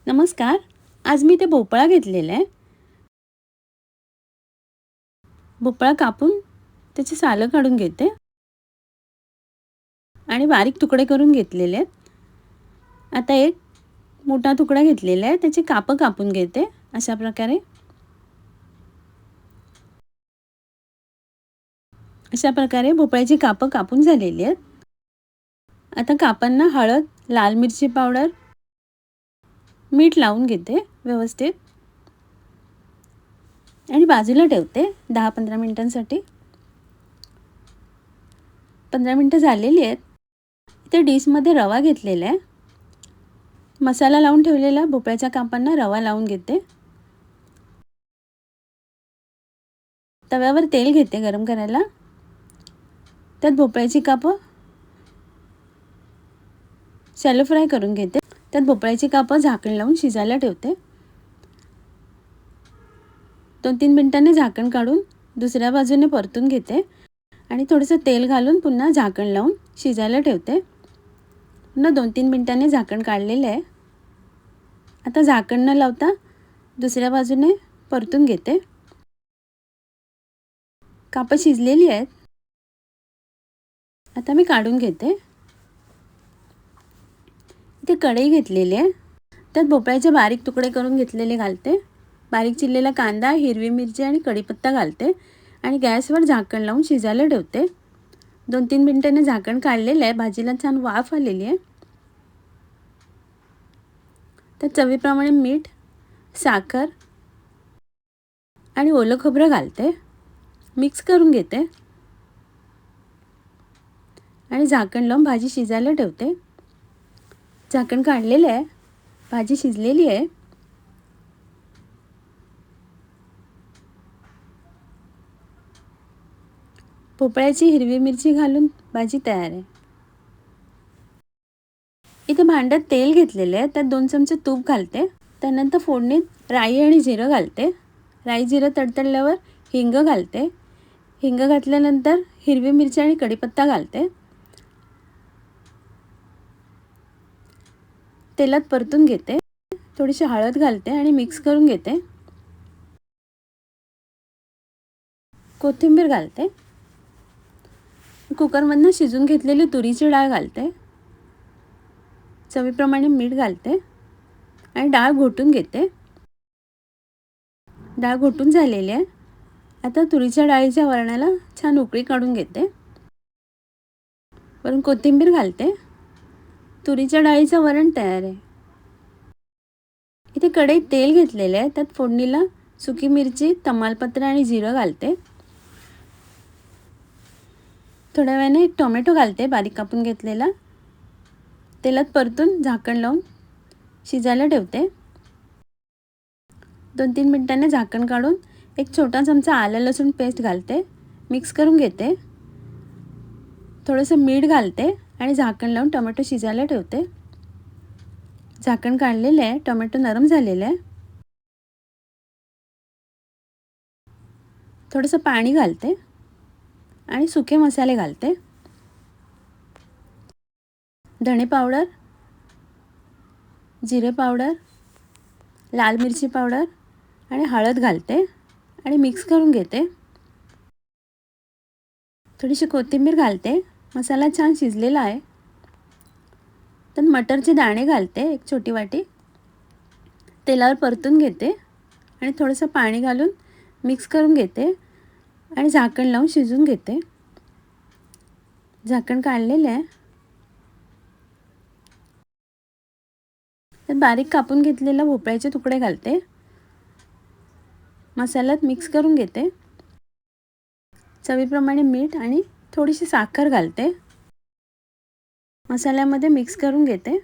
नमस्कार. आज मी ते भोपळा घेतलेला आहे. भोपळा कापून त्याची सालं काढून घेते आणि बारीक तुकडे करून घेतलेले आहेत. आता एक मोठा तुकडा घेतलेला आहे, त्याची कापं कापून घेते अशा प्रकारे. अशा प्रकारे भोपळ्याची कापं कापून झालेली आहेत. आता कापांना हळद, लाल मिरची पावडर, मीठ लावून घेते व्यवस्थित आणि बाजूला ठेवते 10-15 मिनिटांसाठी. 15 मिनिटं झालेली आहेत. इथे डिशमध्ये रवा घेतलेला आहे. मसाला लावून ठेवलेला भोपळ्याच्या कापांना रवा लावून घेते. तव्यावर तेल घेते गरम करायला. त्यात भोपळ्याची कापं शॅलो फ्राय करून घेते. त्यात भोपळ्याची कापं झाकण लावून शिजायला ठेवते. 2-3 मिनिटांनी झाकण काढून दुसऱ्या बाजूने परतून घेते आणि थोडंसं तेल घालून पुन्हा झाकण लावून शिजायला ठेवते. पुन्हा 2-3 मिनिटांनी झाकण काढलेलं आहे. आता झाकण न लावता दुसऱ्या बाजूने परतून घेते. कापं शिजलेली आहेत. आता मी काढून घेते. इथे कढई घेतलेली आहे. त्यात भोपळ्याचे बारीक तुकडे करून घेतलेले घालते. बारीक चिरलेला कांदा, हिरवी मिरची आणि कढीपत्ता घालते आणि गॅसवर झाकण लावून शिजायला ठेवते. 2-3 मिनिटांनी झाकण काढलेलं आहे. भाजीला छान वाफ आलेली आहे. त्यात चवीप्रमाणे मीठ, साखर आणि ओलं खोबरं घालते. मिक्स करून घेते आणि झाकण लावून भाजी शिजायला ठेवते. झाकण काढलेलं आहे. भाजी शिजलेली आहे. भोपळ्याची हिरवी मिरची घालून भाजी तयार आहे. इथे भांड्यात तेल घेतलेले आहे. त्यात 2 चमचे तूप घालते. त्यानंतर फोडणीत राई आणि जिरं घालते. राई जिरं तडतडल्यावर हिंग घालते. हिंग घातल्यानंतर हिरवी मिरची आणि कढीपत्ता घालते. तेलात परतून घेते. थोडीशी हळद घालते आणि मिक्स करून घेते. कोथिंबीर घालते. कुकरमधनं शिजून घेतलेली तुरीची डाळ घालते. चवीप्रमाणे मीठ घालते आणि डाळ घोटून घेते. डाळ घोटून झालेली आहे. आता तुरीच्या डाळीच्या वरणाला छान उकळी काढून घेते. वरून कोथिंबीर घालते. तुरीच्या डाळीचं वरण तयार आहे. इथे कढईत तेल घेतलेले आहे. त्यात फोडणीला सुकी मिरची, तमालपत्र आणि जिरं घालते. थोड्या वेळाने एक टोमॅटो घालते बारीक कापून घेतलेला. तेलात परतून झाकण लावून शिजायला ठेवते. 2-3 मिनिटांनी झाकण काढून एक छोटा चमचा आलं लसूण पेस्ट घालते. मिक्स करून घेते. थोडंसं मीठ घालते आणि झाकण लावून टोमॅटो शिजायला ठेवते. झाकण काढलेलं आहे. टोमॅटो नरम झालेलं आहे. थोडंसं पाणी घालते आणि सुके मसाले घालते. धणे पावडर, जिरे पावडर, लाल मिरची पावडर आणि हळद घालते आणि मिक्स करून घेते. थोडीशी कोथिंबीर घालते. मसाला छान शिजलेला आहे. तर मटरचे दाणे घालते एक छोटी वाटी. तेलावर परतून घेते आणि थोडंसं पाणी घालून मिक्स करून घेते आणि झाकण लावून शिजवून घेते. झाकण काढलेलं आहे. त्यात बारीक कापून घेतलेले भोपळ्याचे तुकडे घालते. मसाल्यात मिक्स करून घेते. चवीप्रमाणे मीठ आणि थोडीशी साखर घालते. मसाल्यामध्ये मिक्स करून घेते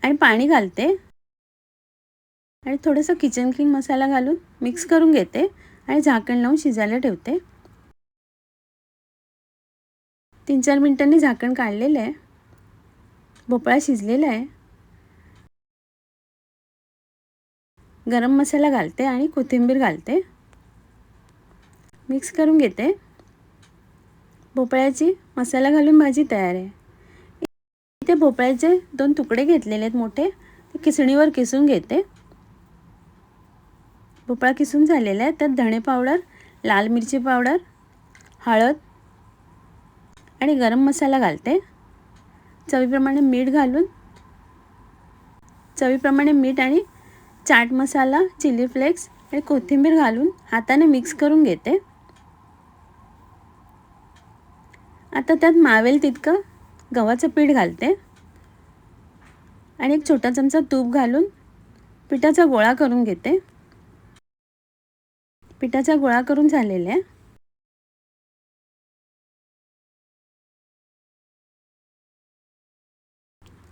आणि पाणी घालते आणि थोडंसं किचन किंग मसाला घालून मिक्स करून घेते आणि झाकण लावून शिजायला ठेवते. 3-4 मिनिटांनी झाकण काढलेलं आहे. भोपळा शिजलेला आहे. गरम मसाला घालते आणि कोथिंबीर घालते. मिक्स करून घेते. भोपळ्याची मसाला घालून भाजी तयार आहे. इथे भोपळ्याचे 2 तुकडे घेतलेले आहेत मोठे. ते किसणीवर किसून घेते. भोपळा किसून झालेला आहे. त्यात धणे पावडर, लाल मिरची पावडर, हळद आणि गरम मसाला घालते. चवीप्रमाणे मीठ आणि चाट मसाला, चिली फ्लेक्स आणि कोथिंबीर घालून हाताने मिक्स करून घेते. आता त्यात मावेल तितकं गव्हाचं पीठ घालते आणि एक छोटा चमचा तूप घालून पिठाचा गोळा करून घेते. पिठाचा गोळा करून झालेला आहे.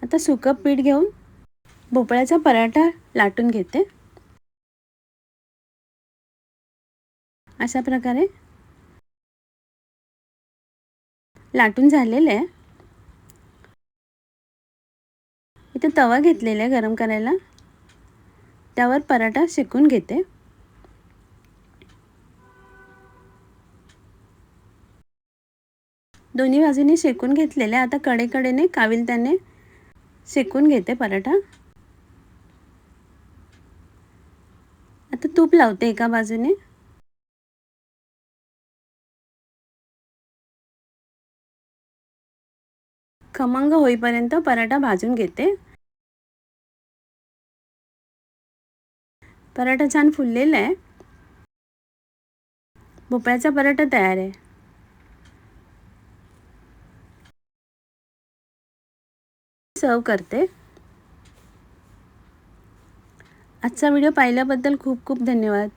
आता सुकं पीठ घेऊन भोपळ्याचा पराठा लाटून घेते. अशा प्रकारे लाटून झालेले आहे. इथे तवा घेतलेला आहे गरम करायला. त्यावर पराठा शेकून घेते. दोन्ही बाजूने शेकून घेतलेले. आता कडेकडेने काविलत्याने शेकून घेते पराठा. आता तूप लावते एका बाजूने. खमंग होईपर्यंत पराठा भाजून घेते. पराठा छान फुललेला आहे. भोपळ्याचा पराठा तयार आहे. सर्व करते. आजचा व्हिडिओ पाहिल्याबद्दल खूप खूप धन्यवाद.